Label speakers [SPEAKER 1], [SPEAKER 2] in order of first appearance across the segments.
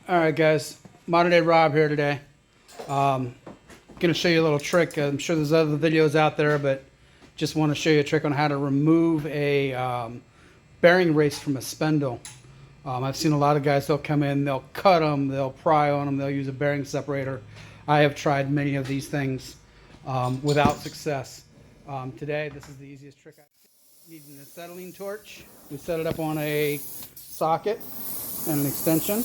[SPEAKER 1] All right, guys. Modern day Rob here today. Gonna show you a little trick. I'm sure there's other videos out there, but just want to show you a trick on how to remove a bearing race from a spindle. I've seen a lot of guys, they'll come in, they'll cut them, they'll pry on them, they'll use a bearing separator. I have tried many of these things without success. Today, this is the easiest trick. Need an acetylene torch. We set it up on a socket and an extension.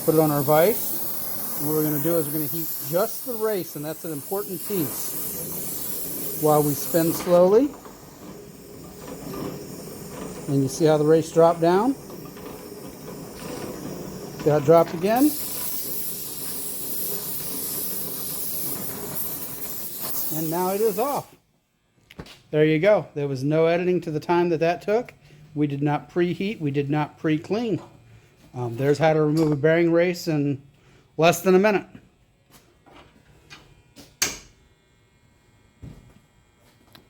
[SPEAKER 1] Put it on our vise. And what we're going to do is we're going to heat just the race, and that's an important piece. While we spin slowly. And you see how the race dropped down? See how it dropped again? And now it is off. There you go. There was no editing to the time that took. We did not preheat. We did not pre-clean. There's how to remove a bearing race in less than a minute.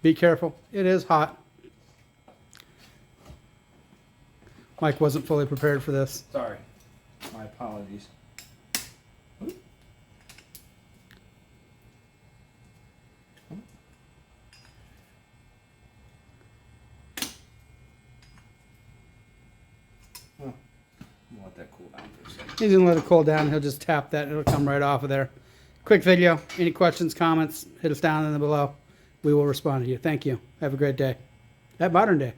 [SPEAKER 1] Be careful. It is hot. Mike wasn't fully prepared for this.
[SPEAKER 2] Sorry. My apologies. Let that cool down for a second.
[SPEAKER 1] He's gonna let it cool down. He'll just tap that and it'll come right off of there. Quick video. Any questions, comments, hit us down in the below. We will respond to you. Thank you. Have a great day. At Modern Day.